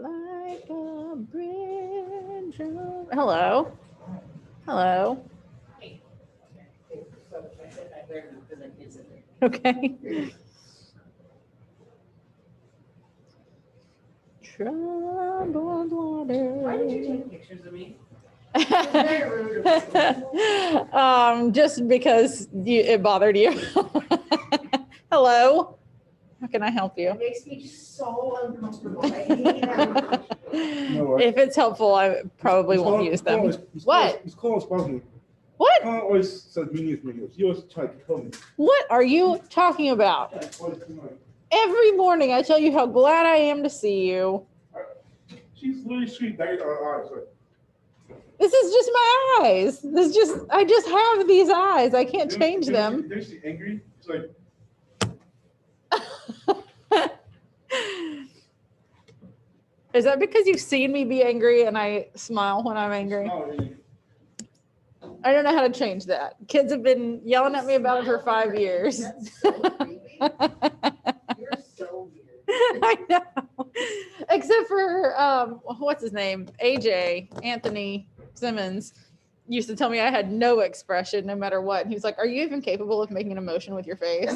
Like a bridge. Hello. Hello. Okay. Troubled water. Why did you take pictures of me? Just because it bothered you. Hello. How can I help you? It makes me so uncomfortable. I hate that. No, If it's helpful, I probably won't use them. What? It's called sparkling. What? Colin always says meaningless videos. He always tries to tell me. What are you talking about? Every morning I tell you how glad I am to see you. She's really sweet. That is our eyes. This is just my eyes. I just have these eyes. I can't change them. Then she's angry. It's like. Is that because you've seen me be angry and I smile when I'm angry? I don't know how to change that. Kids have been yelling at me about it for 5 years. That's so creepy. You're so weird. I know. Except for, what's his name? AJ, Anthony Simmons, used to tell me I had no expression no matter what. And he was like, are you even capable of making an emotion with your face?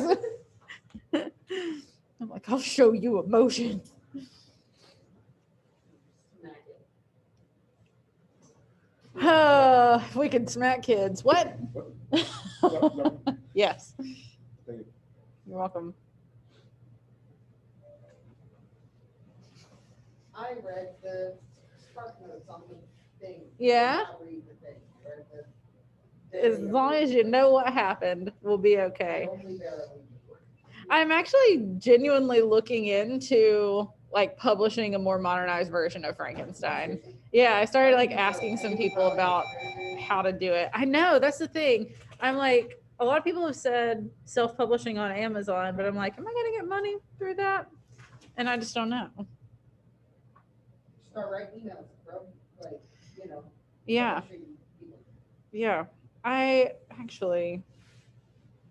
I'm like, I'll show you emotion. We could smack kids. What? Yes. Thank you. You're welcome. I read the spark notes on the thing. Yeah? I'll read the thing. I read the- As long as you know what happened, we'll be okay. I only barely do. I'm actually genuinely looking into like publishing a more modernized version of Frankenstein. Yeah, I started like asking some people about how to do it. I know, that's the thing. I'm like, a lot of people have said self-publishing on Amazon, but I'm like, am I gonna get money through that? And I just don't know. Start writing emails, bro. Like, you know. Yeah. publishing people. Yeah. I actually,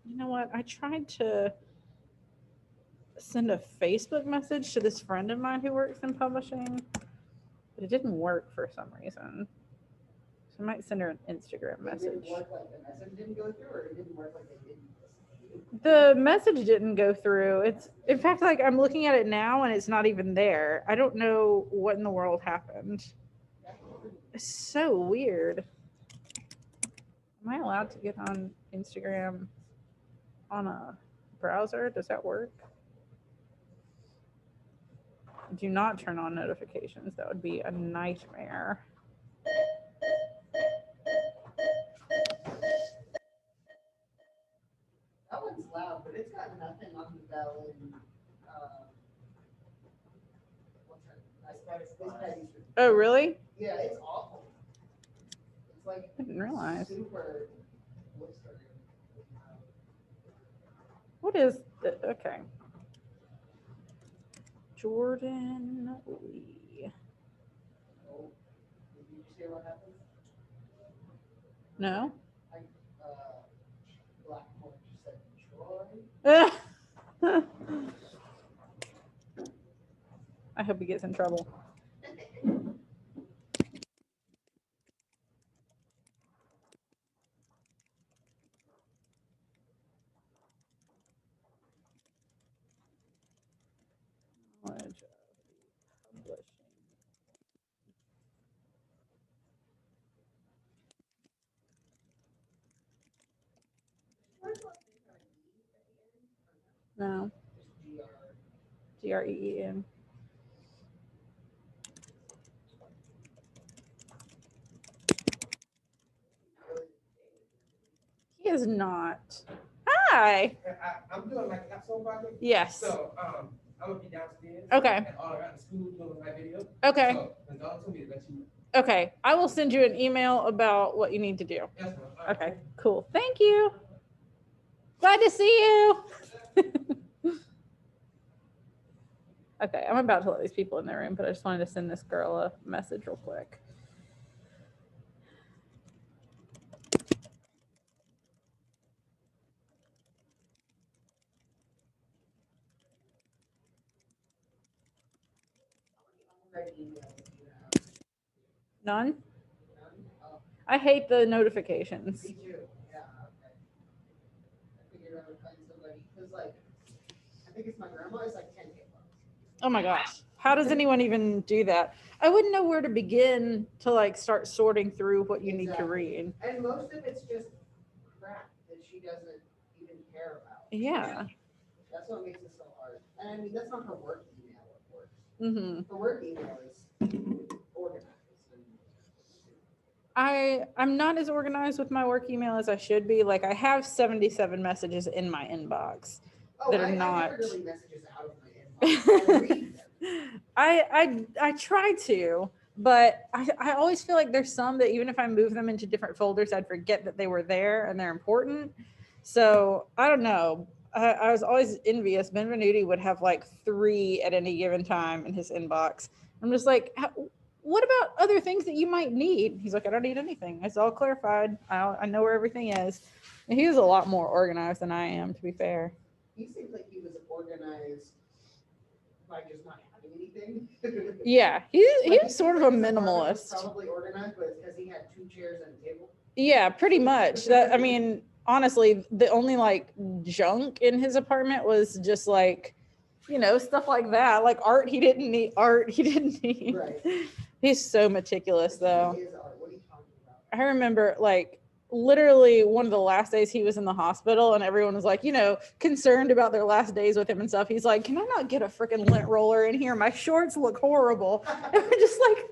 you know what? I tried to send a Facebook message to this friend of mine who works in publishing, but it didn't work for some reason. So I might send her an Instagram It message. didn't work like the message didn't go through, or it didn't work like it didn't listen to you? The message didn't go through. It's, in fact, like I'm looking at it now and it's not even there. I don't know what in the world happened. It's so weird. Am I allowed to get on Instagram on a browser? Does that work? Do not turn on notifications. That would be a nightmare. That one's loud, but it's got nothing on the bell and what's her? Oh, really? Yeah, it's awful. It's like I didn't realize. super blistering. What is the, okay. Jordan Lee. Oh, did you hear what happened? No? Blackmore just said Troy. I hope he gets in trouble. Knowledge of publishing. No. Green. He is not. Hi. I'm doing like a capsule project. Yes. So I'm gonna be downstairs. Okay. And all around the school doing my video. Okay. So the dog told me to let you. Okay. I will send you an email about what you need to do. Yes, ma'am. All right. Okay. Cool. Thank you. Glad to see you. Okay. I'm about to let these people in their room, but I just wanted to send this girl a message real quick. Right kind of email do you have? None. None? Oh, I hate the notifications. me too. Yeah, okay. I figured I would find somebody, because like, I think it's my grandma, it's like 10K bucks. Oh my gosh. How does anyone even do that? I wouldn't know where to begin to like start sorting through what you need to Exactly. read. And most of it's just crap that she doesn't even care about. Yeah. That's what makes it so hard. And I mean, that's not her work email, of course. Hmm. Her work email is organized. I'm not as organized with my work email as I should be. Like I have 77 messages in my inbox. Oh, That are I not- never delete messages out of my inbox. I read them. I try to, but I always feel like there's some that even if I move them into different folders, I'd forget that they were there and they're important. So I don't know. I was always envious. Benvenuti would have like 3 at any given time in his inbox. I'm just like, what about other things that you might need? He's like, I don't need anything. It's all clarified. I know where everything is. And he was a lot more organized than I am, to be fair. He seems like he was organized by just not having anything. Yeah, he's Like, was sort of a his apartment was minimalist. Probably organized, but it's because he had 2 chairs and a table. Yeah, pretty much. That I mean, honestly, the only like junk in his apartment was just like, stuff like that. Like art, he didn't need art. He didn't need. Right. He's so meticulous, though. He is art. What are you talking about? I remember like literally one of the last days he was in the hospital and everyone was like, concerned about their last days with him and stuff. He's like, can I not get a freaking lint roller in here? My shorts look horrible. And I'm just like,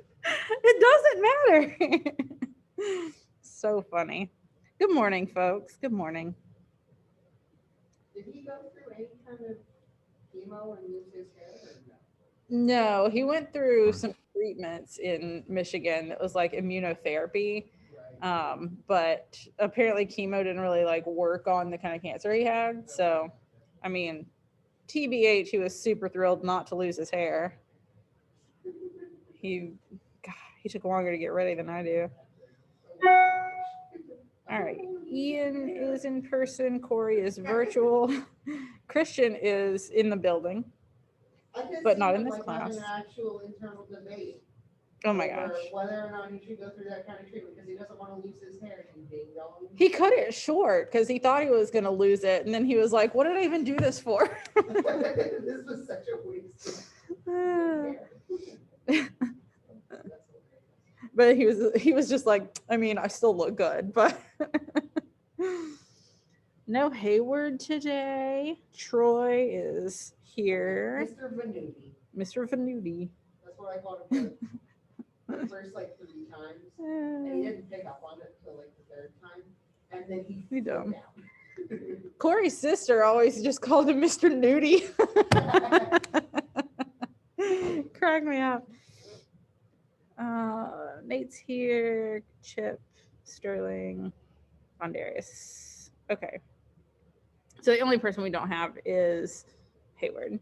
it doesn't matter. So funny. Good morning, folks. Good morning. Did he go through any kind of chemo and lose his hair or no? No, he went through some treatments in Michigan that was like immunotherapy. Right. But apparently chemo didn't really like work on the kind of cancer he had. So, I mean, TBH, he was super thrilled not to lose his hair. He took longer to get ready than I do. All right. Ian is in person. Corey is virtual. Christian is in the building. But not in this class. An actual internal debate. Oh my over gosh. Whether or not he should go through that kind of treatment because he doesn't want to lose his hair. Ding dong. He cut it short because he thought he was going to lose it. And then he was like, what did I even do this for? This was such a waste of hair. But he was just like, I mean, I still look good, but no Hayward today. Troy is here. Mr. Venuti. Mr. Venuti. That's what I called him for the first like 3 times. And he didn't pick up on it until like the 3rd time. And then he He flew dumb. down. Corey's sister always just called him Mr. Nudie. Crack me up. Nate's here. Chip, Sterling, Bondarius. Okay. So the only person we don't have is Hayward.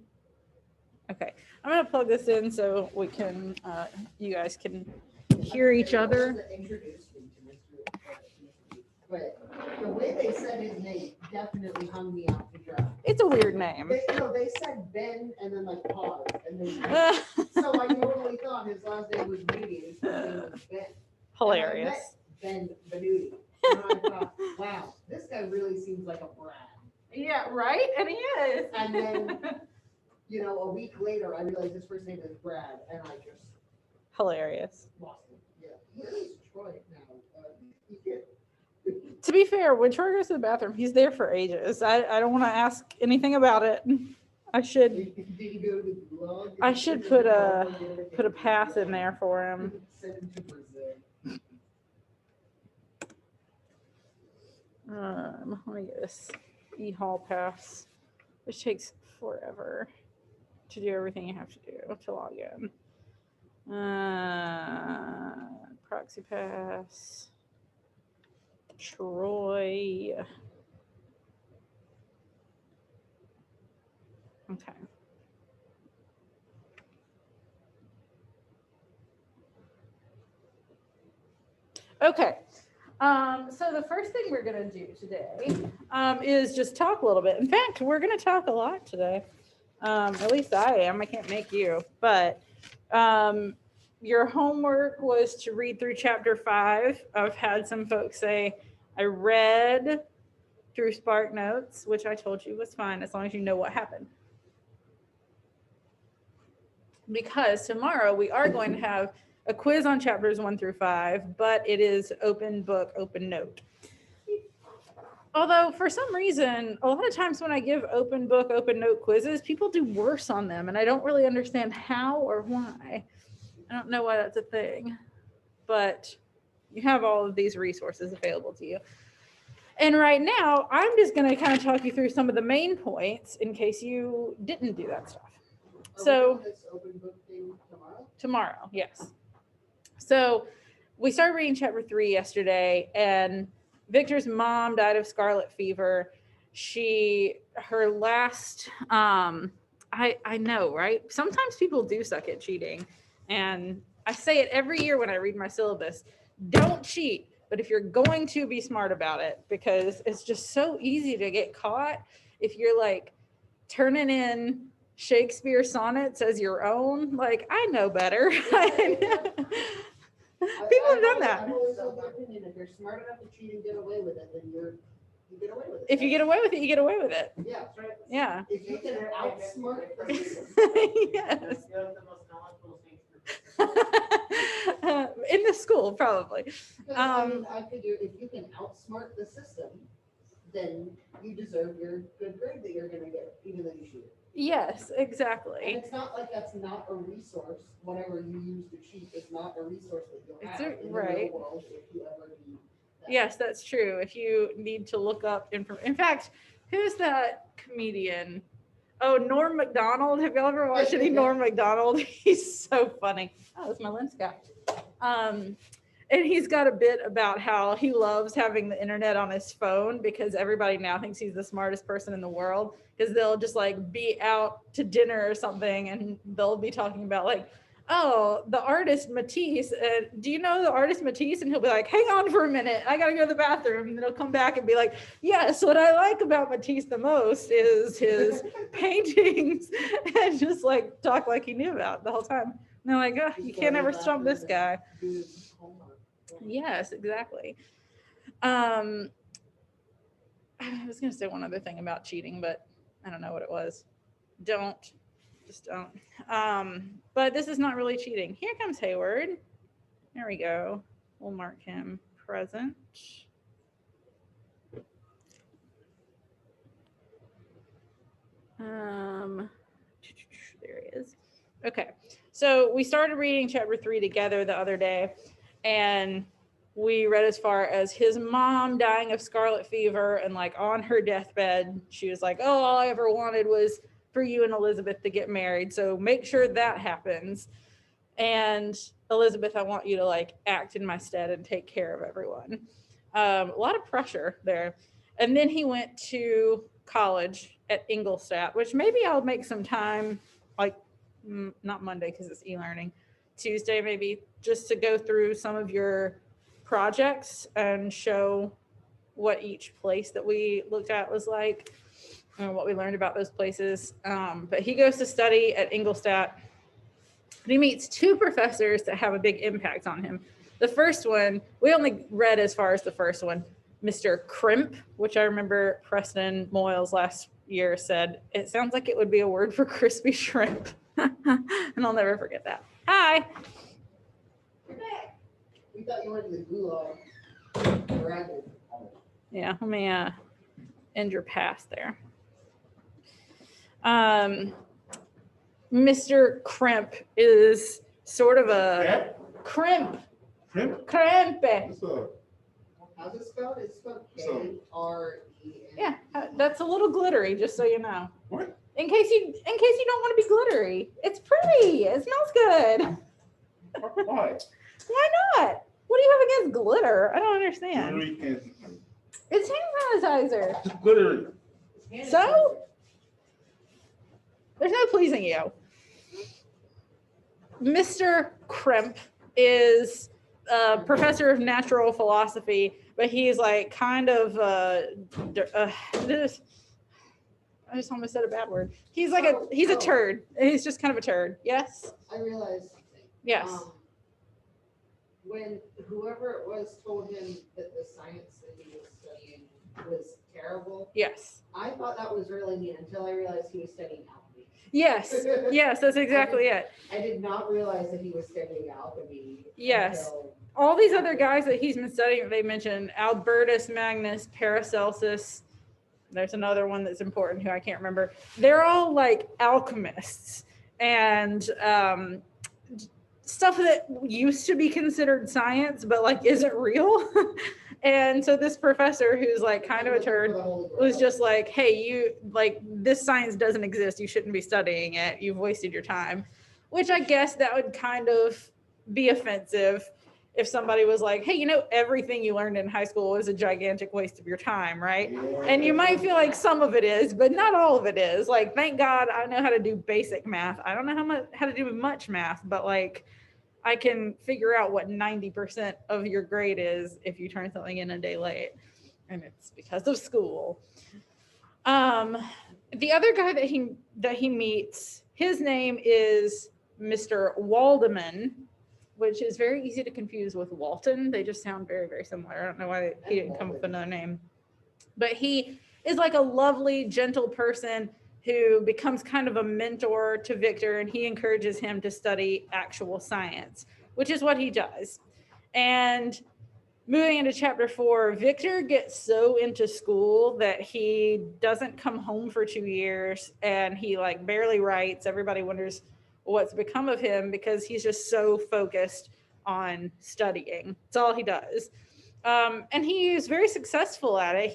Okay. I'm going to plug this in so we can, you guys can hear each other. Introduced me to Mr. But the way they said his name definitely hung me out to dry. It's a weird name. They said Ben and then like pause and then so I totally thought his last name was Beatty and his first name was Ben. Hilarious. And I met Ben Benuti. And I thought, wow, this guy really seems like a Brad. Yeah, right? And he is. And then, a week later, I realized his first name is Brad, and I just Hilarious. lost him. Yeah, where is Troy now? He can't. To be fair, when Troy goes to the bathroom, he's there for ages. I don't want to ask anything about it. I should Did he go to the gulag? I should put a pass in there for him. Send him to Brazil. Let me get this e-hall pass, which takes forever to do everything you have to do to log in. Proxy pass. Troy. Okay. Okay. So the first thing we're going to do today is just talk a little bit. In fact, we're going to talk a lot today. At least I am. I can't make you. But your homework was to read through chapter 5. I've had some folks say, I read through Spark Notes, which I told you was fine as long as you know what happened. Because tomorrow we are going to have a quiz on chapters 1 through 5, but it is open book, open note. Although for some reason, a lot of times when I give open book, open note quizzes, people do worse on them, and I don't really understand how or why. I don't know why that's a thing, but you have all of these resources available to you. And right now, I'm just going to kind of talk you through some of the main points in case you didn't do that stuff. So This open book thing tomorrow? Tomorrow, yes. So we started reading chapter 3 yesterday, and Victor's mom died of scarlet fever. Her last, I know, right? Sometimes people do suck at cheating. And I say it every year when I read my syllabus, don't cheat. But if you're going to, be smart about it, because it's just so easy to get caught if you're like turning in Shakespeare sonnets as your own. Like, I know better. People have done that. I've always held the opinion, if you're smart enough to cheat and get away with it, then you get away with it. If you get away with it, you get away with it. Yeah. Yeah. If you can outsmart the system. Yes. In the school, probably. I mean, I figure if you can outsmart the system, then you deserve your good grade that you're gonna get, even though you cheated. Yes, And exactly. it's not like that's not a resource. Whatever you use to cheat is not a resource that you'll It's have a- in the right. real world if you ever need that. Yes, that's true. If you need to look up information. In fact, who's that comedian? Oh, Norm Macdonald. Have y'all ever watched any Norm Macdonald? He's so funny. Oh, that's my lens guy. And he's got a bit about how he loves having the internet on his phone because everybody now thinks he's the smartest person in the world, because they'll just like be out to dinner or something and they'll be talking about like, oh, the artist Matisse, do you know the artist Matisse? And he'll be like, hang on for a minute, I gotta go to the bathroom. And then he'll come back and be like, yes, what I like about Matisse the most is his paintings, and just like talk like he knew about it the whole time. And they're like, oh, you can't ever stump this guy. Yes, exactly. I was going to say one other thing about cheating, but I don't know what it was. Just don't. But this is not really cheating. Here comes Hayward. There we go. We'll mark him present. There he is. Okay. So we started reading chapter 3 together the other day, and we read as far as his mom dying of scarlet fever, and like on her deathbed, she was like, oh, all I ever wanted was for you and Elizabeth to get married. So make sure that happens. And Elizabeth, I want you to like act in my stead and take care of everyone. A lot of pressure there. And then he went to college at Engl IV, which maybe I'll make some time, like not Monday because it's e-learning, Tuesday maybe, just to go through some of your projects and show what each place that we looked at was like and what we learned about those places. But he goes to study at Engl IV, and he meets two professors that have a big impact on him. The first one, we only read as far as the first one, Mr. Crimp, which I remember Preston Moyles last year said, it sounds like it would be a word for crispy shrimp. And I'll never forget that. Hi. You're back. We thought you went to the gulag. Ragged. Yeah, let me end your pass there. Mr. Crimp is sort of a crimp. Crimp? Crimpe. What's up? How's it spelled? It's spelled So- K-R-E-M. Yeah, that's a little glittery, just so you know. What? In case you don't want to be glittery. It's pretty. It smells good. Why? Why not? What do you have against glitter? I don't understand. Glittery and It's hand sanitizer. just glittery. So? There's no pleasing you. Mr. Crimp is a professor of natural philosophy, but he's like kind of I just almost said a bad word. He's a turd. He's just kind of a turd. Yes? I realized something. Yes. when whoever it was told him that the science that he was studying was terrible, Yes. I thought that was really neat until I realized he was studying alchemy. Yes. Yes, that's exactly it. I did not realize that he was studying alchemy. Yes. Until All these other guys that he's been studying, they mentioned Albertus Magnus, Paracelsus. There's another one that's important who I can't remember. They're all like alchemists and stuff that used to be considered science, but like isn't real. And so this professor, who's like kind of a turd, was just like, hey, you like this science doesn't exist. You shouldn't be studying it. You've wasted your time. Which I guess that would kind of be offensive if somebody was like, hey, everything you learned in high school was a gigantic waste of your time, right? And you might feel like some of it is, but not all of it is. Like, thank God I know how to do basic math. I don't know how to do much math, but like I can figure out what 90% of your grade is if you turn something in a day late. And it's because of school. The other guy that he meets, his name is Mr. Waldeman, which is very easy to confuse with Walton. They just sound very, very similar. I don't know why he didn't come up with another name. But he is like a lovely, gentle person who becomes kind of a mentor to Victor, and he encourages him to study actual science, which is what he does. And moving into chapter 4, Victor gets so into school that he doesn't come home for 2 years, and he like barely writes. Everybody wonders what's become of him because he's just so focused on studying. That's all he does. And he is very successful at it.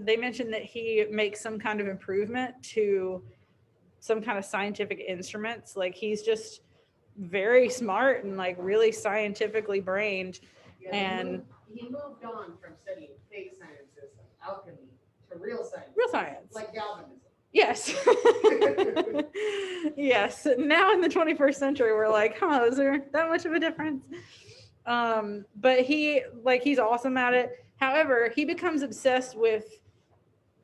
They mentioned that he makes some kind of improvement to some kind of scientific instruments. Like he's just very smart and like really scientifically brained. Yeah, And he moved on from studying fake sciences like alchemy to real science. Real science. Like galvanism. Yes. Yes. Now in the 21st century, we're like, is there that much of a difference? But he's awesome at it. However, he becomes obsessed with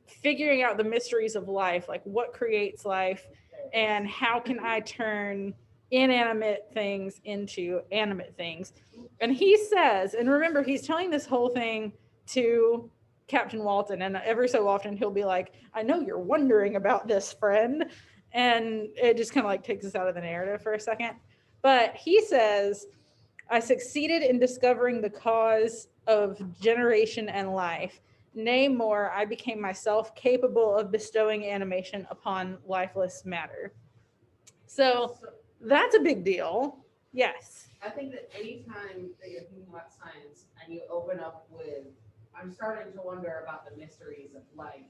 figuring out the mysteries of life, like what creates life and how can I turn inanimate things into animate things. And he says, and remember, he's telling this whole thing to Captain Walton, and every so often he'll be like, I know you're wondering about this, friend. And it just kind of like takes us out of the narrative for a second. But he says, I succeeded in discovering the cause of generation and life. Nay, more, I became myself capable of bestowing animation upon lifeless matter. So that's a big deal. Yes. I think that anytime that you're thinking about science and you open up with, I'm starting to wonder about the mysteries of life,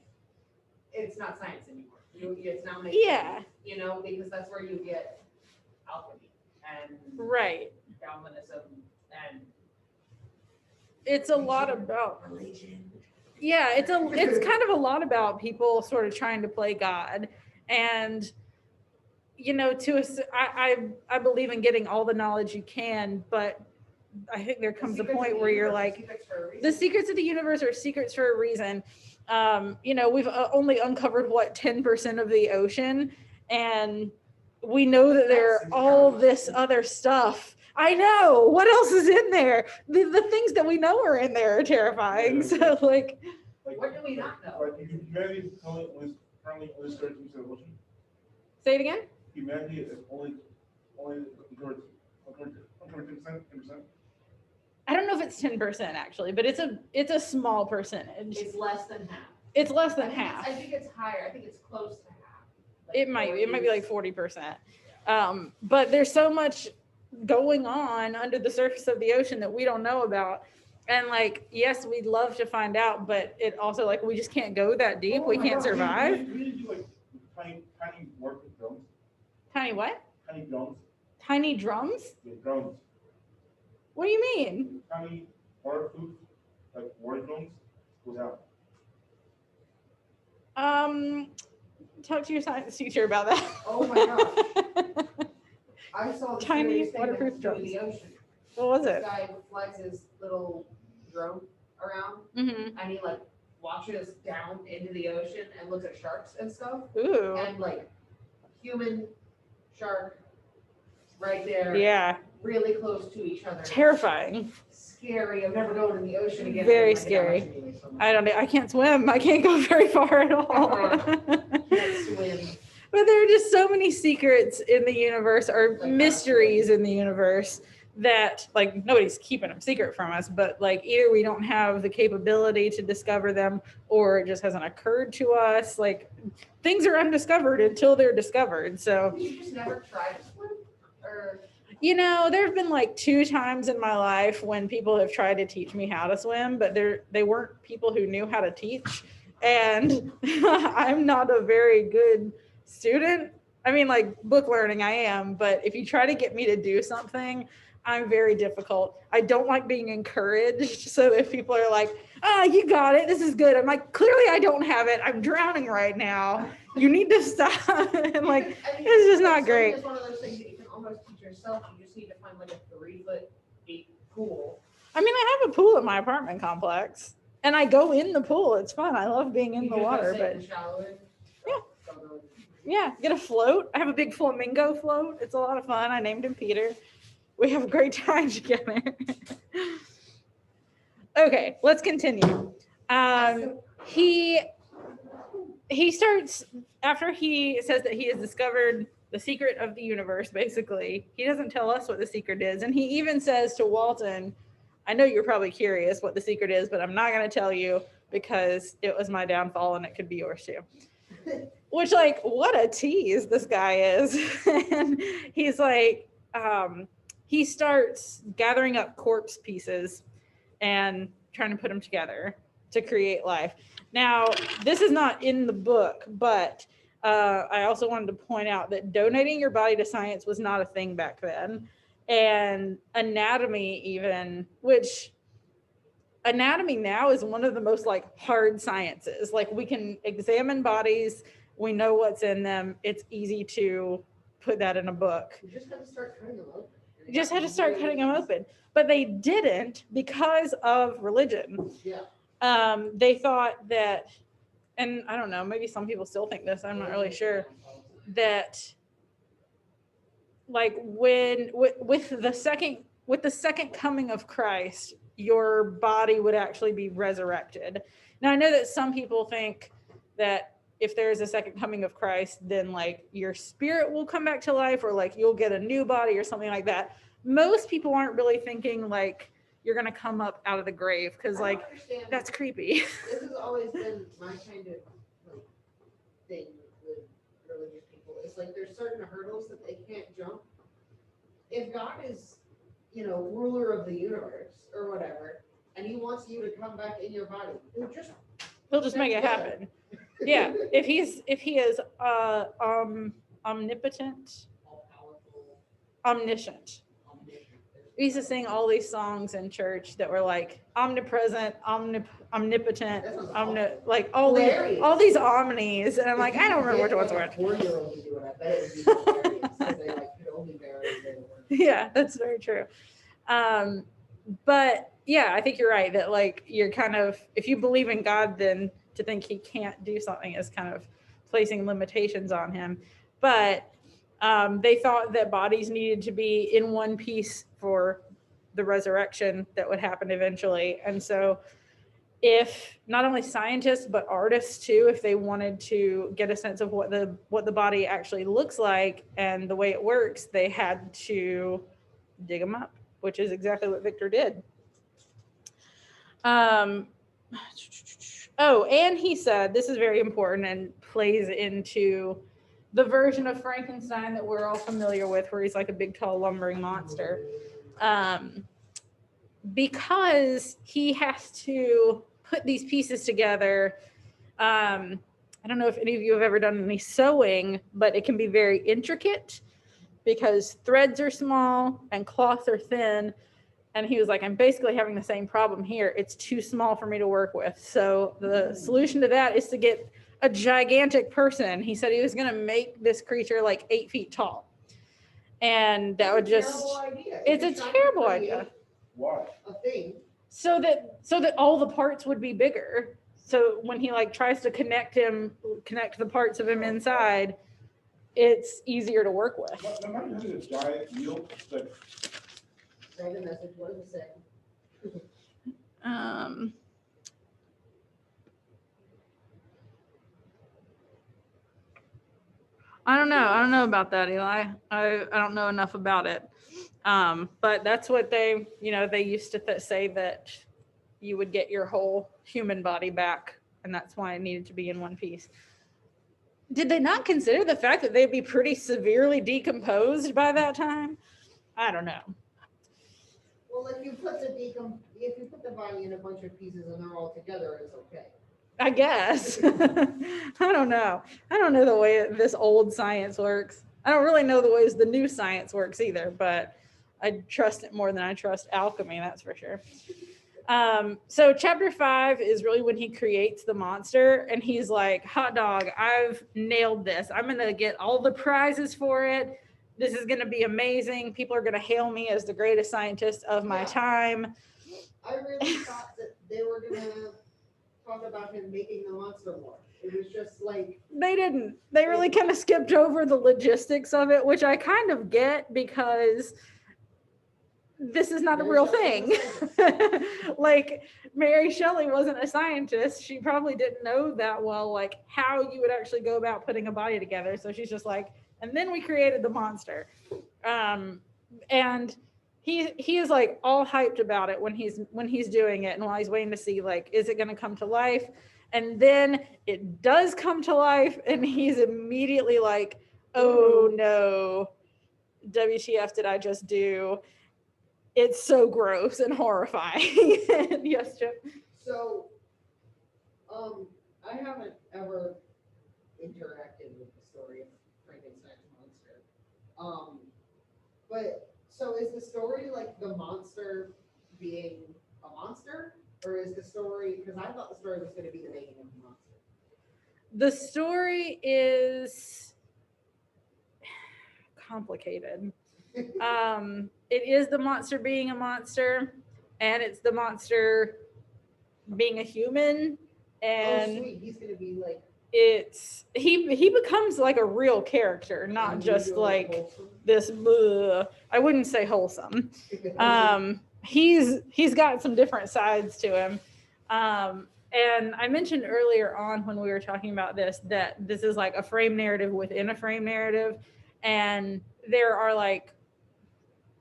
it's not science anymore. It's now making, Yeah. Because that's where you get alchemy and Right. galvanism and It's a lot about religion. Yeah, it's kind of a lot about people sort of trying to play God. And I believe in getting all the knowledge you can, but I think there comes a point where you're like, the secrets of the universe are secrets for a reason. We've only uncovered 10% of the ocean, and we know that there are all this other stuff. I know. What else is in there? The things that we know are in there are terrifying. So like what do we not know? Like humanity is currently only 13% of the ocean. Say it again. Humanity is only uncovered 10%. I don't know if it's 10% actually, but it's a small percentage. It's less than half. It's less than half. I think it's higher. I think it's close to half. Like It might be like 40%. But there's so much going on under the surface of the ocean that we don't know about. And like, yes, we'd love to find out, but it also like we just can't go that deep. We can't survive. We do like tiny work with drones. Tiny what? Tiny drones. Tiny drums? Yeah, drones. What do you mean? Tiny water food, like water drones, goes out. Talk to your science teacher about that. Oh my gosh. I saw the Tiny thing waterproof in drones. the ocean. What was This it? guy flies his little drone around Mm-hmm. and he like watches down into the ocean and looks at sharks and stuff. Ooh. And like human shark right there. Yeah, Really close to each other. terrifying. Scary. I'm never going in the ocean again. Very Oh my scary. gosh, anyway, so much. I don't know. I can't swim. I can't go very far at all. Can't swim. But there are just so many secrets in the universe or mysteries in the universe that like nobody's keeping them secret from us, but like either we don't have the capability to discover them or it just hasn't occurred to us. Like things are undiscovered until they're discovered. So You just never tried to swim? Or you know, there have been like 2 times in my life when people have tried to teach me how to swim, but they weren't people who knew how to teach. And I'm not a very good student. I mean, like book learning, I am, but if you try to get me to do something, I'm very difficult. I don't like being encouraged. So if people are like, "Ah, you got it. This is good." I'm like, clearly I don't have it. I'm drowning right now. You need to stop. And like, I mean, it's just not swimming great. is one of those things that you can almost teach yourself. You just need to find like a 3-foot deep pool. I mean, I have a pool at my apartment complex, and I go in the pool. It's fun. I love being in You the just gotta water, sit but in the shallow end. Yeah. Don't go in. yeah, get a float. I have a big flamingo float. It's a lot of fun. I named him Peter. We have a great time together. Okay, let's continue. He starts after he says that he has discovered the secret of the universe. Basically, he doesn't tell us what the secret is, and he even says to Walton, "I know you're probably curious what the secret is, but I'm not going to tell you because it was my downfall and it could be yours too." Which, like, what a tease this guy is. And he's like, he starts gathering up corpse pieces and trying to put them together to create life. Now, this is not in the book, but I also wanted to point out that donating your body to science was not a thing back then. And anatomy, even, which anatomy now is one of the most like hard sciences. Like we can examine bodies, we know what's in them. It's easy to put that in a book. You just have to start cutting them open. You just had to start cutting them open. But they didn't because of religion. Yeah. They thought that, and I don't know, maybe some people still think this, I'm not really sure, that like when with the second coming of Christ, your body would actually be resurrected. Now I know that some people think that if there's a second coming of Christ, then like your spirit will come back to life or like you'll get a new body or something like that. Most people aren't really thinking like you're going to come up out of the grave because like that's creepy. This has always been my kind of like thing with religious people. It's like there's certain hurdles that they can't jump. If God is, ruler of the universe or whatever, and he wants you to come back in your body, He'll just make it happen. Yeah, if he is omnipotent, all-powerful, omniscient. We used to sing all these songs in church that were like omnipresent, omnipotent, like all these omnis, and I'm like, I don't remember which ones were. 4-year-old to do it, I bet it would be hilarious because they like could only barely say the word. Yeah, that's very true. But yeah, I think you're right that like you're kind of, if you believe in God, then to think he can't do something is kind of placing limitations on him. But they thought that bodies needed to be in one piece for the resurrection that would happen eventually. And so if not only scientists, but artists too, if they wanted to get a sense of what the body actually looks like and the way it works, they had to dig them up, which is exactly what Victor did. Oh, and he said, this is very important and plays into the version of Frankenstein that we're all familiar with, where he's like a big, tall, lumbering monster. Because he has to put these pieces together. I don't know if any of you have ever done any sewing, but it can be very intricate because threads are small and cloths are thin. And he was like, I'm basically having the same problem here. It's too small for me to work with. So the solution to that is to get a gigantic person. He said he was going to make this creature like 8 feet tall. And that would just, it's a terrible idea. Why? A thing. So that all the parts would be bigger. So when he like tries to connect the parts of him inside, it's easier to work with. Imagine having a giant wheel that Write a message, what does it say? I don't know. I don't know about that, Eli. I don't know enough about it. But that's what they, they used to say that you would get your whole human body back, and that's why it needed to be in one piece. Did they not consider the fact that they'd be pretty severely decomposed by that time? I don't know. Well, if you put the body in a bunch of pieces and they're all together, it's okay. I guess. I don't know. I don't know the way this old science works. I don't really know the ways the new science works either, but I trust it more than I trust alchemy, that's for sure. So chapter 5 is really when he creates the monster, and he's like, hot dog, I've nailed this. I'm going to get all the prizes for it. This is going to be amazing. People are going to hail me as the greatest scientist of my time. I really thought that they were going to talk about him making the monster more. It was just like... They didn't. They really kind of skipped over the logistics of it, which I kind of get because this is not a real thing. Like, Mary Shelley wasn't a scientist. She probably didn't know that well, like how you would actually go about putting a body together. So she's just like, and then we created the monster. And he is like all hyped about it when he's doing it, and while he's waiting to see, like, is it going to come to life? And then it does come to life, and he's immediately like, oh no, WTF did I just do? It's so gross and horrifying. Yes, Chip. So, I haven't ever interacted with the story of Frankenstein's monster. But so is the story like the monster being a monster, or is the story? Because I thought the story was going to be the making of the monster. The story is complicated. It is the monster being a monster, and it's the monster being a human, and sweet, he's gonna be like he becomes like a real character, not just like wholesome. this. I wouldn't say wholesome. He's got some different sides to him. And I mentioned earlier on when we were talking about this that this is like a frame narrative within a frame narrative, and there are like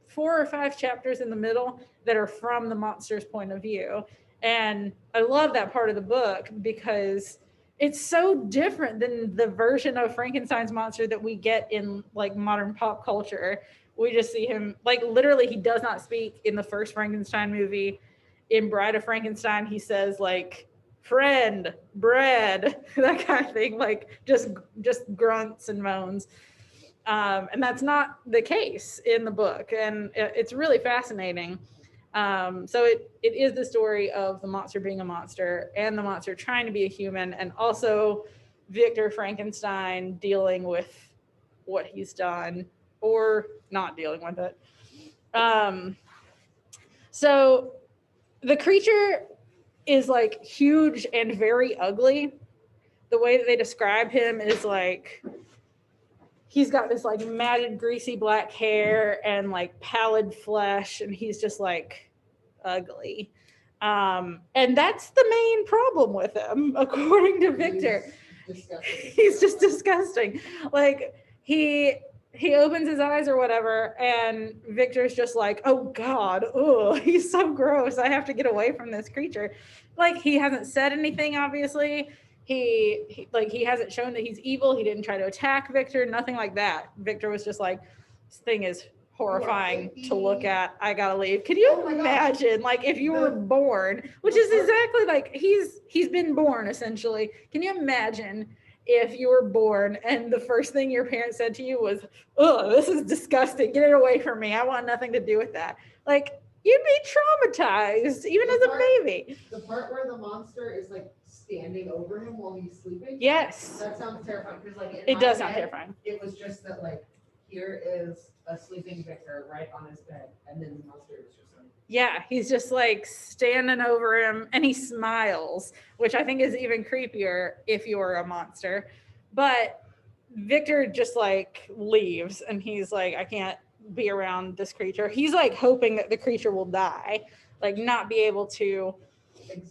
4 or 5 chapters in the middle that are from the monster's point of view. And I love that part of the book because it's so different than the version of Frankenstein's monster that we get in like modern pop culture. We just see him, like, literally he does not speak in the first Frankenstein movie. In Bride of Frankenstein, he says like friend, bread, that kind of thing, like just grunts and moans. And that's not the case in the book, and it's really fascinating. So it is the story of the monster being a monster and the monster trying to be a human, and also Victor Frankenstein dealing with what he's done or not dealing with it. So the creature is like huge and very ugly. The way that they describe him is like he's got this like matted, greasy black hair and like pallid flesh, and he's just like ugly. And that's the main problem with him, according to Victor. He's just disgusting. Like he opens his eyes or whatever, and Victor's just like, oh God, oh, he's so gross. I have to get away from this creature. Like, he hasn't said anything, obviously. He hasn't shown that he's evil. He didn't try to attack Victor, nothing like that. Victor was just like, this thing is horrifying to look at. I gotta leave. Can you imagine, like, if you were born, which is exactly like he's been born essentially. Can you imagine if you were born and the first thing your parents said to you was, oh, this is disgusting, get it away from me, I want nothing to do with that? Like, you'd be traumatized even as a baby. The part where the monster is like standing over him while he's sleeping. Yes. That sounds terrifying because like it does sound terrifying. It was just that like here is a sleeping Victor right on his bed, and then the monster is just like, yeah, he's just like standing over him, and he smiles, which I think is even creepier if you're a monster. But Victor just like leaves and he's like, I can't be around this creature. He's like hoping that the creature will die, like not be able to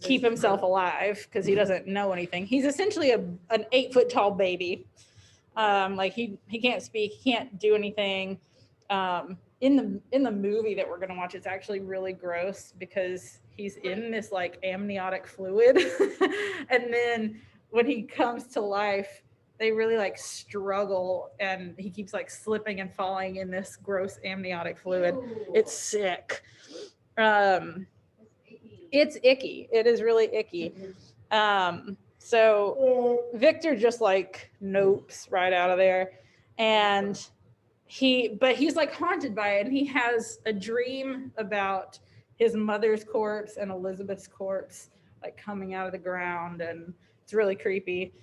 keep himself alive because he doesn't know anything. He's essentially an 8 foot tall baby. Like he can't speak, he can't do anything. In the movie that we're gonna watch, it's actually really gross because he's in this like amniotic fluid, and then when he comes to life, they really like struggle, and he keeps like slipping and falling in this gross amniotic fluid. It's sick. It's icky. It is really icky. So Victor just like nopes right out of there, and he's like haunted by it, and he has a dream about his mother's corpse and Elizabeth's corpse like coming out of the ground, and it's really creepy.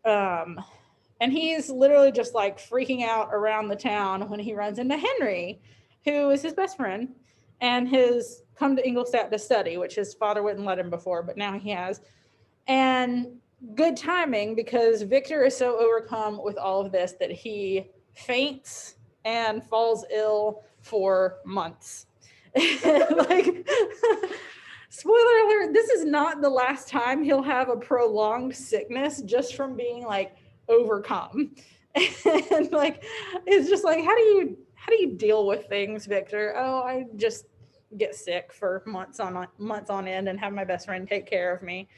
And he's literally just like freaking out around the town when he runs into Henry, who is his best friend and has come to Ingolstadt to study, which his father wouldn't let him before, but now he has. And good timing because Victor is so overcome with all of this that he faints and falls ill for months. Like, spoiler alert, this is not the last time he'll have a prolonged sickness just from being like overcome. And like, it's just like, how do you deal with things, Victor? Oh, I just get sick for months on end and have my best friend take care of me.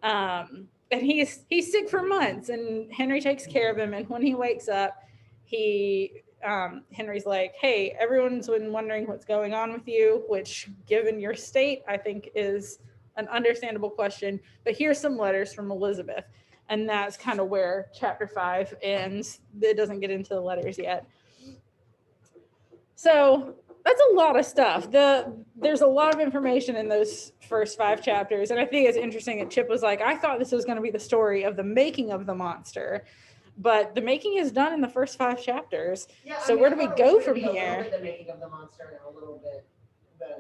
And he's sick for months, and Henry takes care of him. And when he wakes up, Henry's like, hey, everyone's been wondering what's going on with you, which given your state, I think is an understandable question. But here's some letters from Elizabeth. And that's kind of where chapter 5 ends. It doesn't get into the letters yet. So that's a lot of stuff. There's a lot of information in those first 5 chapters. And I think it's interesting that Chip was like, I thought this was going to be the story of the making of the monster. But the making is done in the first 5 chapters. Yeah, so where do we go from here? A little bit the making of the monster and a little bit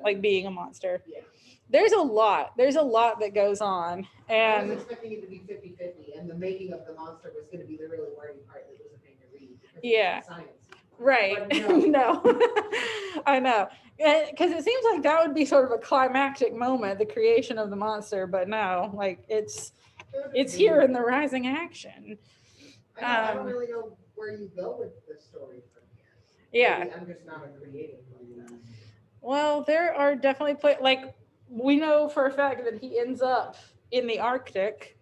like being a monster. Yeah. There's a lot that goes on. I And was expecting it to be 50-50, and the making of the monster was going to be the really worrying part that was a pain to read. Yeah. Science. Right. No. I know. Because it seems like that would be sort of a climactic moment, the creation of the monster, but no, like it's here in the rising action. I don't really know where you go with the story from here. Yeah. Maybe I'm just not a creative. Well, there are definitely like we know for a fact that he ends up in the Arctic.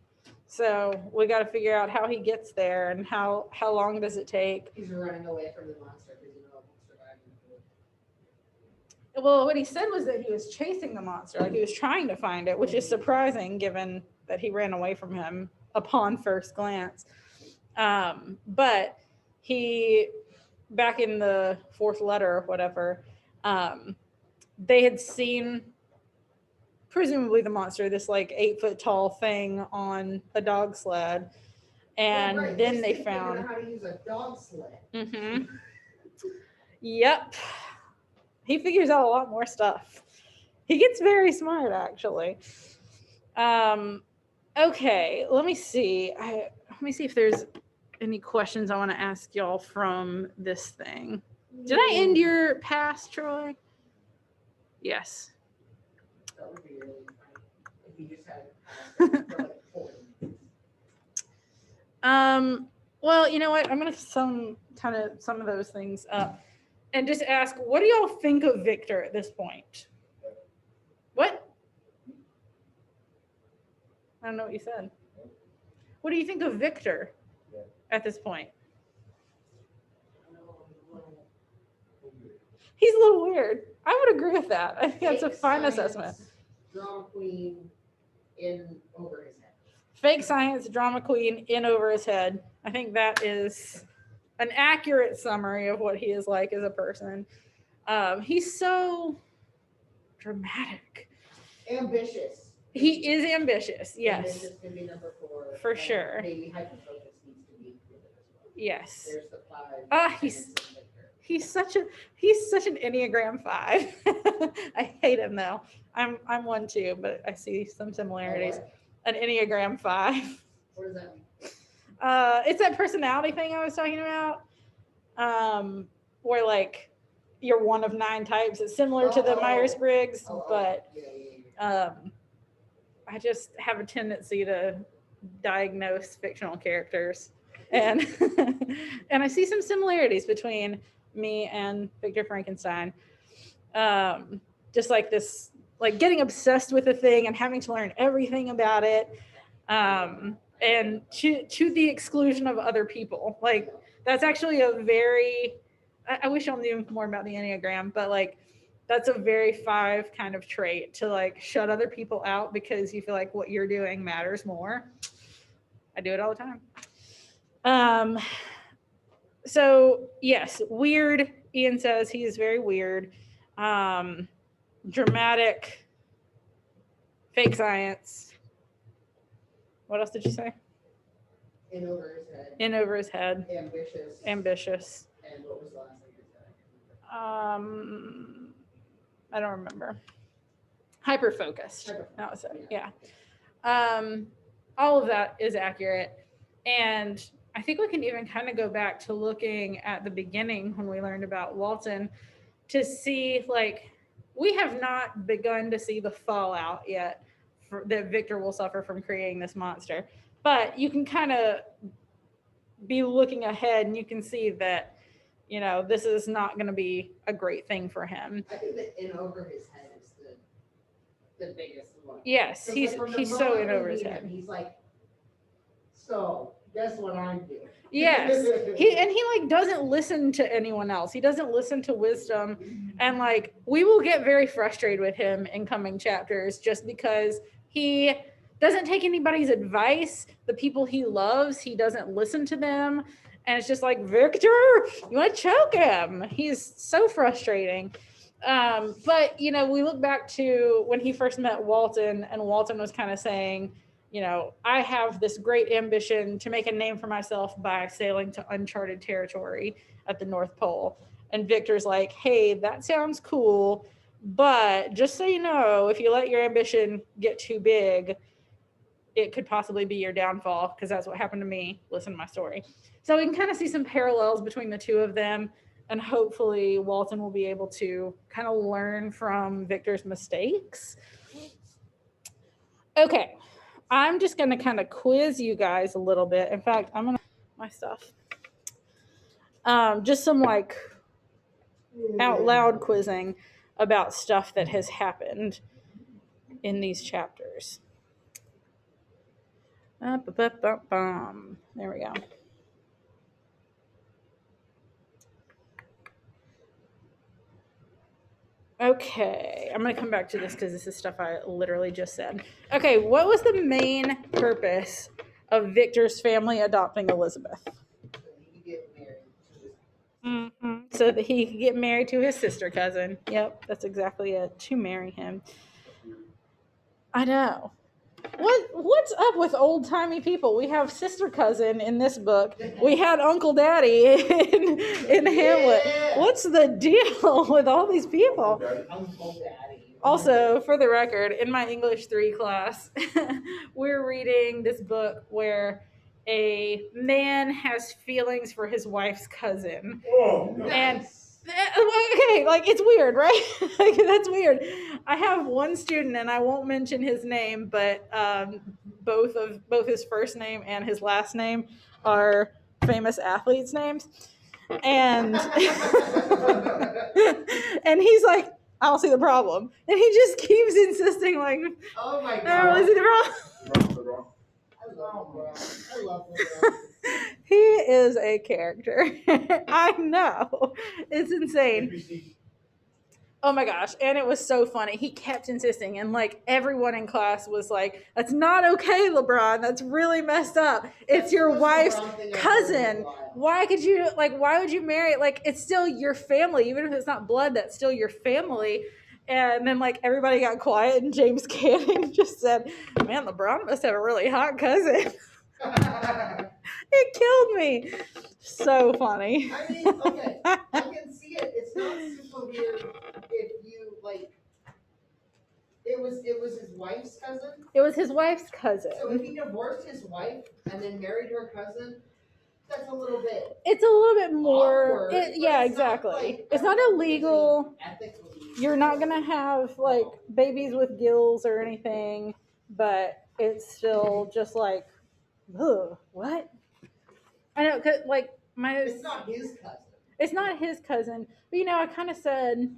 So we got to figure out how he gets there and how long does it take. He's running away from the monster because it won't survive. Well, what he said was that he was chasing the monster, like he was trying to find it, which is surprising given that he ran away from him upon first glance. But he, back in the 4th letter or whatever, they had seen presumably the monster, this like 8 foot tall thing on a dog sled. And right. then they Figured found out how to use a dog sled. Mm-hmm. Yep. He figures out a lot more stuff. He gets very smart, actually. Okay, let me see. Let me see if there's any questions I want to ask y'all from this thing. Did I end your pass, Troy? Yes. That would be really funny if you just had for like 40 minutes. Well, you know what? I'm gonna sum of those things up and just ask, what do y'all think of Victor at this point? What? I don't know what you said. What do you think of Victor at this point? He's a little weird. I would agree with that. I think that's a fine assessment. Drama queen in over his head. Fake science, drama queen in over his head. I think that is an accurate summary of what he is like as a person. He's so dramatic. Ambitious. He is ambitious, yes. Ambitious can be number 4. For sure. Maybe hyper-focus needs to be good as well. Yes. There's the 5. He's such an Enneagram 5. I hate him though. I'm 1 too, but I see some similarities. Oh, An Enneagram 5. what does that It's that personality thing I was talking about, where like you're one of 9 types. It's similar to the Oh. Myers-Briggs, Oh, but yeah. I just have a tendency to diagnose fictional characters, and and I see some similarities between me and Victor Frankenstein. Just like this, like getting obsessed with a thing and having to learn everything about it, and to the exclusion of other people. Like that's actually a very, I wish I knew more about the Enneagram, but like that's a very 5 kind of trait, to like shut other people out because you feel like what you're doing matters more. I do it all the time. So yes, weird. Ian says he is very weird. Dramatic, fake science. What else did you say? In over his head. In over his head. Ambitious. Ambitious. And what was the last thing you said? I don't remember. Hyper focused. That was it. Yeah. All of that is accurate. And I think we can even kind of go back to looking at the beginning when we learned about Walton to see, like, we have not begun to see the fallout yet that Victor will suffer from creating this monster. But you can kind of be looking ahead and you can see that, you know, this is not going to be a great thing for him. I think that in over his head is the biggest one. Yes, 'Cause, he's like, from the so moment in we over his meet head. him, he's like, so guess what I'm doing? Yes. He like doesn't listen to anyone else. He doesn't listen to wisdom. And like we will get very frustrated with him in coming chapters just because he doesn't take anybody's advice. The people he loves, he doesn't listen to them. And it's just like, Victor, you want to choke him. He's so frustrating. But you know, we look back to when he first met Walton, and Walton was kind of saying, you know, I have this great ambition to make a name for myself by sailing to uncharted territory at the North Pole. And Victor's like, hey, that sounds cool, but just so you know, if you let your ambition get too big, it could possibly be your downfall, because that's what happened to me. Listen to my story. So we can kind of see some parallels between the two of them, and hopefully Walton will be able to kind of learn from Victor's mistakes. Okay. I'm just going to kind of quiz you guys a little bit. In fact, I'm going to my stuff. Just some like out loud quizzing about stuff that has happened in these chapters. There we go. Okay, I'm going to come back to this because this is stuff I literally just said. Okay, what was the main purpose of Victor's family adopting Elizabeth? So that he could get married to his sister cousin. Yep, that's exactly it. To marry him. I know. What's up with old timey people? We have sister cousin in this book. We had Uncle Daddy in Hamlet. What's the deal with all these people? Uncle Daddy. Also, for the record, in my English 3 class, we're reading this book where a man has feelings for his wife's cousin. Oh, no. And okay, like it's weird, right? Like that's weird. I have one student, and I won't mention his name, but both his first name and his last name are famous athletes' names, and and he's like, I don't see the problem, and he just keeps insisting, like, oh my God, I don't see the problem. I love him. He is a character. I know. It's insane. Oh my gosh. And it was so funny. He kept insisting. And like everyone in class was like, that's not okay, LeBron. That's really messed up. It's your wife's cousin. Why would you marry it? Like, it's still your family. Even if it's not blood, that's still your family. And then like everybody got quiet, and James Canning just said, man, LeBron must have a really hot cousin. It killed me. So funny. I mean, okay, I can see it. It's not super weird if you like. It was his wife wife's cousin? It was his wife's cousin. So if he divorced his wife and then married her cousin, that's a little bit It's a little bit more. awkward. Yeah, It's exactly. Not like, it's not illegal. Ethically. You're not gonna have like babies with gills or anything, but it's still just like, ugh, what? I know, cause like It's not his cousin. It's not his cousin, but I kind of said,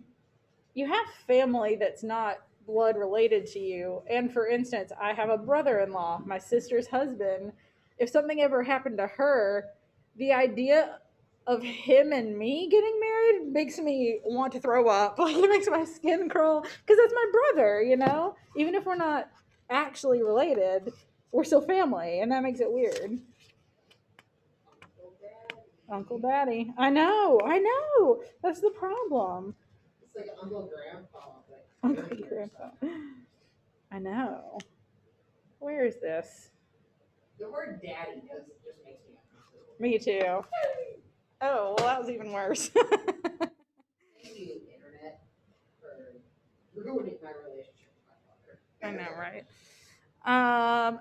you have family that's not blood related to you. And for instance, I have a brother-in-law, my sister's husband. If something ever happened to her, the idea of him and me getting married makes me want to throw up. Like, it makes my skin crawl because that's my brother, even if we're not actually related, we're still family, and that makes it weird. Uncle Daddy. I know. That's the problem. It's like Uncle Grandpa. Uncle Grandpa. I know. Where is this? The word daddy just makes me uncomfortable. Me too. Oh, well, that was even worse. Thank you, internet, for ruining my relationship with my father. I know, right?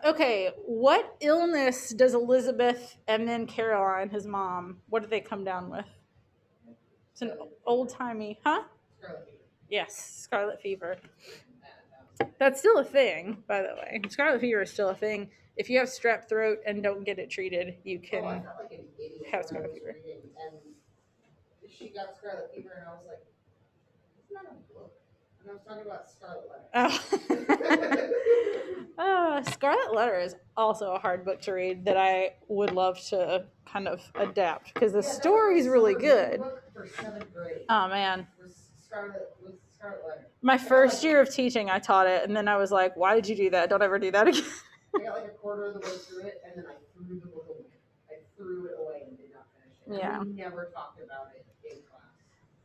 Okay, what illness does Elizabeth and then Caroline, his mom, what did they come down with? It's an old-timey, huh? Scarlet fever. Yes, scarlet fever. That's still a thing, by the way. Scarlet fever is still a thing. If you have strep throat and don't get it treated, you can I felt like an idiot have when scarlet I was fever. reading, and she got scarlet fever, and I was like, it's not a book. And I was talking about Scarlet Letter. Oh. Scarlet Letter is also a hard book to read that I would love to kind of adapt because the story's really good. Book for 7th grade. Oh man. Was Scarlet Letter. My first year of teaching, I taught it, and then I was like, "Why did you do that? Don't ever do that again." I got like a quarter of the way through it, and then I threw the book away. I threw it away and did not finish it. Yeah. We never talked about it in class.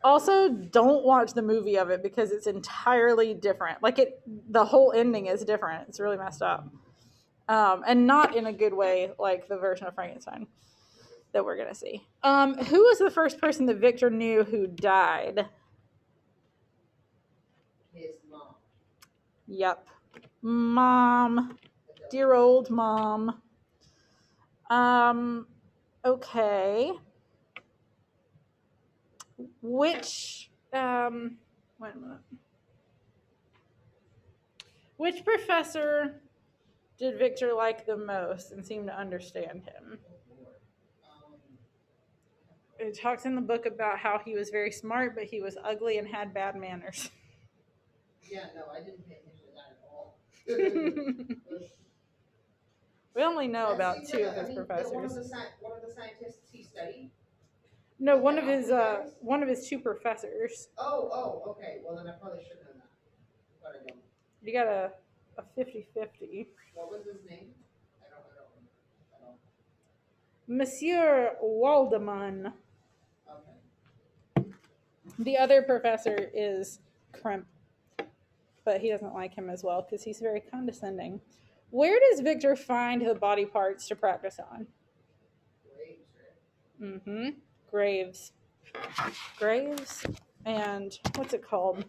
Also, don't watch the movie of it because it's entirely different. Like the whole ending is different. It's really messed up, and not in a good way, like the version of Frankenstein that we're gonna see. Who was the first person that Victor knew who died? His mom. Yep, Mom, dear old mom. Okay. Which wait a minute. Which professor did Victor like the most and seem to understand him? It talks in the book about how he was very smart, but he was ugly and had bad manners. Yeah, no, I didn't pay attention to that at all. We only know about seems two like of his One of professors. the scientists he studied. No, one of his two professors. Oh, okay. Well, then I probably should know that, but I don't. You got a 50-50. What was his name? I don't. Monsieur Waldman. Okay. The other professor is Kremp, but he doesn't like him as well because he's very condescending. Where does Victor find the body parts to practice on? Graves, right? Mm-hmm. Graves. And what's it called?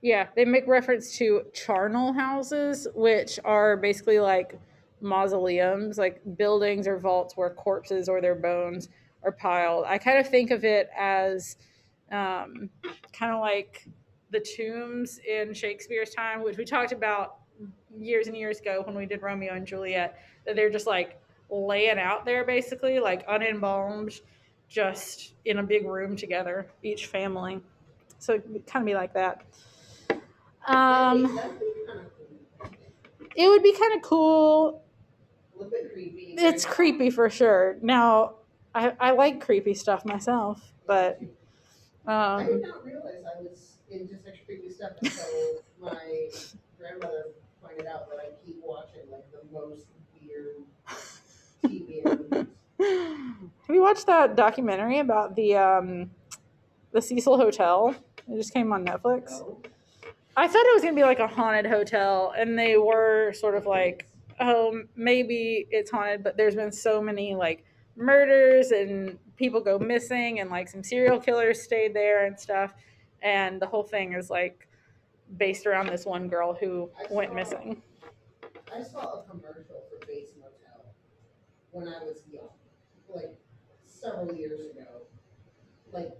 Yeah, they make reference to charnel houses, which are basically like mausoleums, like buildings or vaults where corpses or their bones are piled. I kind of think of it as kind of like the tombs in Shakespeare's time, which we talked about years and years ago when we did Romeo and Juliet, that they're just like laying out there basically, like unembalmed, just in a big room together, each family. So it'd kind of be like that. That'd be kind of cool. It would be kind of cool. A little bit creepy. It's creepy for sure. Now, I like creepy stuff myself, but I did not realize I was into such creepy stuff until my grandmother pointed out that I keep watching like the most weird TV and movies. Have you watched that documentary about the Cecil Hotel? It just came on Netflix. No. I thought it was going to be like a haunted hotel, and they were sort of like, oh, maybe it's haunted, but there's been so many like murders and people go missing and like some serial killers stayed there and stuff. And the whole thing is like based around this one girl who went missing. I saw a commercial for Bates Motel when I was young, like several years ago, like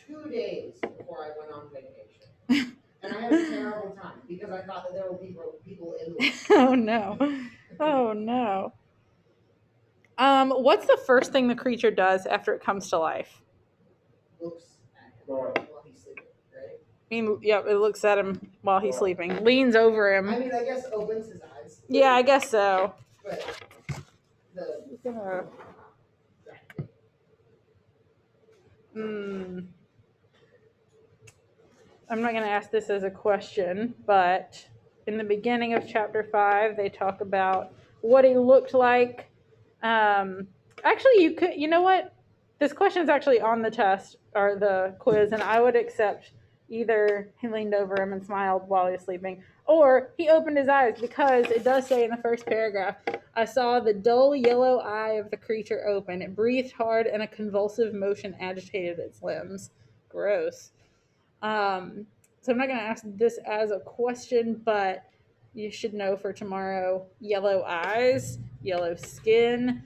2 days before I went on vacation. And I had a terrible time because I thought that there were people in the Oh no. Oh no. What's the first thing the creature does after it comes to life? looks at him Right. while he's sleeping, right? I mean, yep, it looks at him while he's sleeping, leans over I him. mean, I guess opens his eyes, Yeah, I guess so. but the I'm not going to ask this as a question, but in the beginning of chapter 5, they talk about what he looked like. Actually, you know what? This question is actually on the test or the quiz, and I would accept either he leaned over him and smiled while he was sleeping, or he opened his eyes, because it does say in the first paragraph, I saw the dull yellow eye of the creature open. It breathed hard, and a convulsive motion agitated its limbs. Gross. So I'm not going to ask this as a question, but you should know for tomorrow: yellow eyes, yellow skin.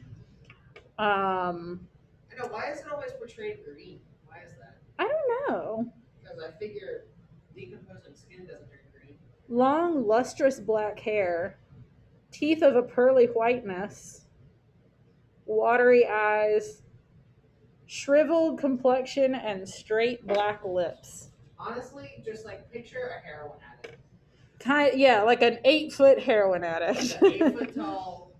I know, why is it always portrayed green? Why is that? I don't know. Because I figure decomposing skin doesn't turn green. Long, lustrous black hair, teeth of a pearly whiteness, watery eyes, shriveled complexion, and straight black lips. Honestly, just like picture a heroin addict. Yeah, like an 8-foot heroin addict. Like 8 foot tall,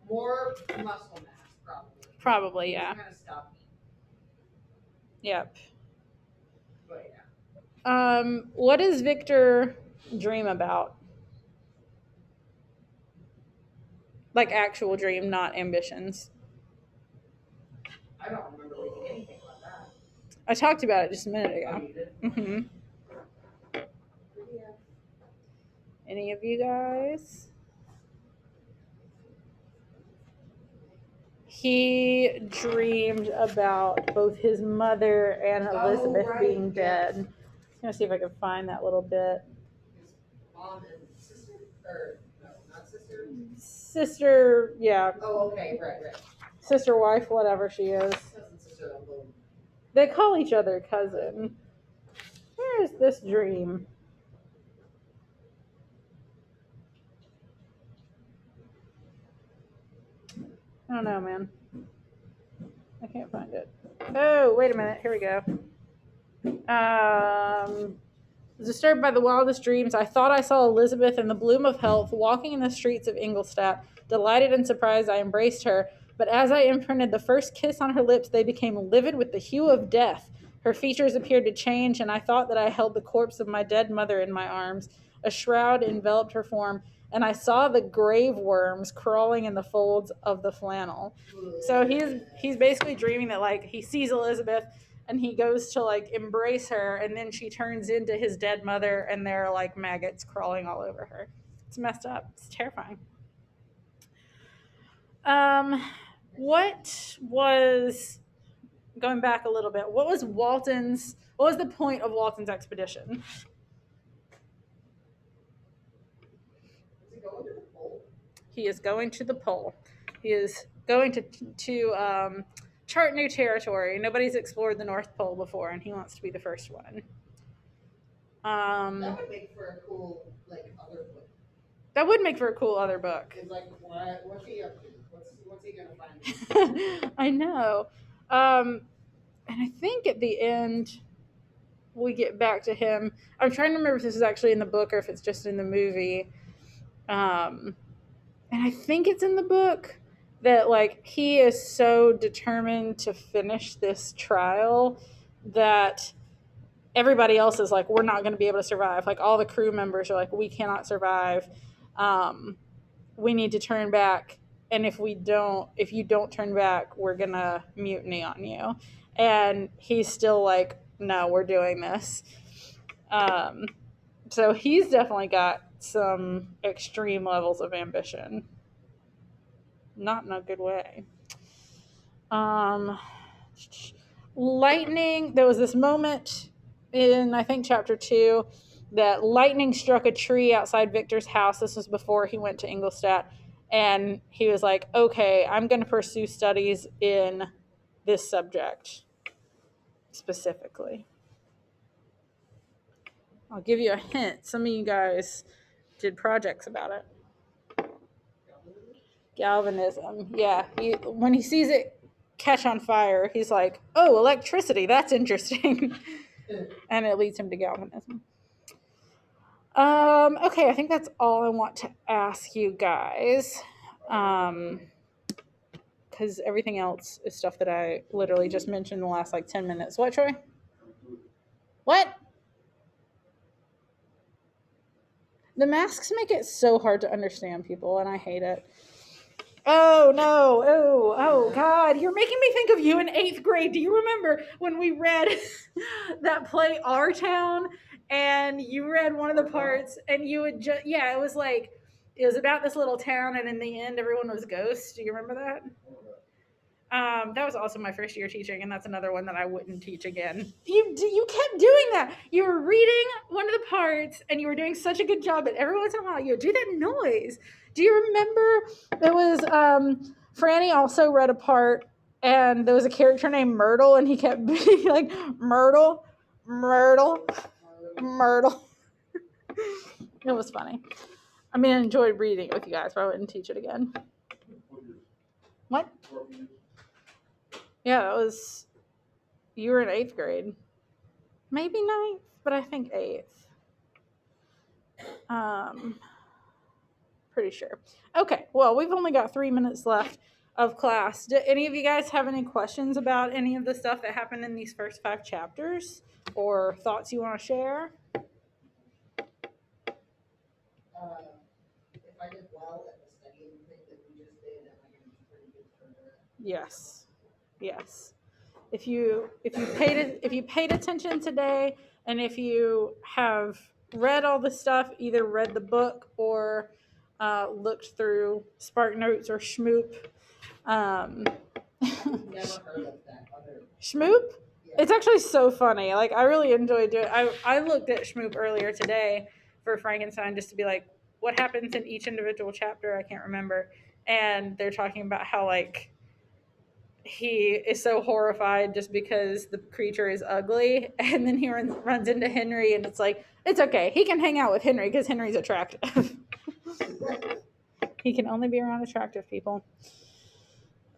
more muscle mass, probably. Probably, yeah. Kind of stopped me. Yep. But yeah. What does Victor dream about? Like actual dream, not ambitions. I don't remember reading anything about that. I talked about it just a minute Oh, ago. you did? Mm-hmm. Yeah. Any of you guys? He dreamed about both his mother and Elizabeth being dead. I'm gonna see if I can find that little bit. His mom and sister? Or, no, not sister? Sister, yeah. Oh, okay, right. Sister, wife, whatever she is. Cousin, sister, uncle. They call each other cousin. Where is this dream? I don't know, man. I can't find it. Oh, wait a minute. Here we go. Disturbed by the wildest dreams, I thought I saw Elizabeth in the bloom of health, walking in the streets of Ingolstadt. Delighted and surprised, I embraced her. But as I imprinted the first kiss on her lips, they became livid with the hue of death. Her features appeared to change, and I thought that I held the corpse of my dead mother in my arms. A shroud enveloped her form, and I saw the grave worms crawling in the folds of the flannel. So he's basically dreaming that like he sees Elizabeth and he goes to like embrace her, and then she turns into his dead mother, and there are like maggots crawling all over her. It's messed up. It's terrifying. What was, going back a little bit, what was the point of Walton's expedition? Is he going to the pole? He is going to the pole. He is going to chart new territory. Nobody's explored the North Pole before, and he wants to be the first one. That would make for a cool, like, other book. That would make for a cool other book. It's like, what's he up to? What's he gonna find? I know. And I think at the end we get back to him. I'm trying to remember if this is actually in the book or if it's just in the movie. And I think it's in the book that like he is so determined to finish this trial that everybody else is like, we're not going to be able to survive. Like all the crew members are like, we cannot survive. We need to turn back. And if you don't turn back, we're going to mutiny on you. And he's still like, no, we're doing this. So he's definitely got some extreme levels of ambition. Not in a good way. Um, lightning, there was this moment in, I think, chapter 2 that lightning struck a tree outside Victor's house. This was before he went to Ingolstadt. And he was like, okay, I'm going to pursue studies in this subject specifically. I'll give you a hint. Some of you guys did projects about it. Galvanism. Yeah. When he sees it catch on fire, he's like, oh, electricity. That's interesting. And it leads him to galvanism. Okay, I think that's all I want to ask you guys. Because everything else is stuff that I literally just mentioned in the last 10 minutes. What, Troy? What? The masks make it so hard to understand people, and I hate it. Oh, no. Oh, God. You're making me think of you in 8th grade. Do you remember when we read that play, Our Town? And you read one of the parts, and you would just, yeah, it was about this little town, and in the end, everyone was ghosts. Do you remember that? That was also my first year teaching, and that's another one that I wouldn't teach again. You kept doing that. You were reading one of the parts, and you were doing such a good job, but every once in a while you would do that noise. Do you remember? It was Franny also read a part, and there was a character named Myrtle, and he kept being like Myrtle, Myrtle, Myrtle. It was funny. I mean, I enjoyed reading it with you guys, but I wouldn't teach it again. What? Yeah, you were in 8th grade. Maybe 9th, but I think 8th. Pretty sure. Okay, well, we've only got 3 minutes left of class. Do any of you guys have any questions about any of the stuff that happened in these first 5 chapters? Or thoughts you want to share? If I did well at the studying thing that we just did, am I going to be pretty good for that? Yes. If you paid attention today, and if you have read all the stuff, either read the book or looked through Spark Notes or Schmoop. Never heard of that other. Schmoop? Yeah. It's actually so funny. I really enjoyed doing it. I looked at Schmoop earlier today for Frankenstein just to be like, what happens in each individual chapter? I can't remember. And they're talking about how he is so horrified just because the creature is ugly, and then he runs into Henry, and it's like, it's okay, he can hang out with Henry because Henry's attractive. He can only be around attractive people.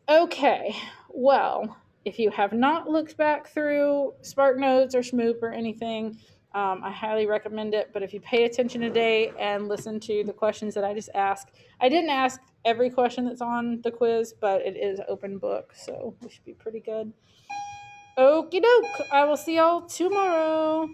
Okay, well, if you have not looked back through Spark Notes or Schmoop or anything, I highly recommend it. But if you pay attention today and listen to the questions that I just asked, I didn't ask every question that's on the quiz, but it is open book, so we should be pretty good. Okie doke. I will see y'all tomorrow.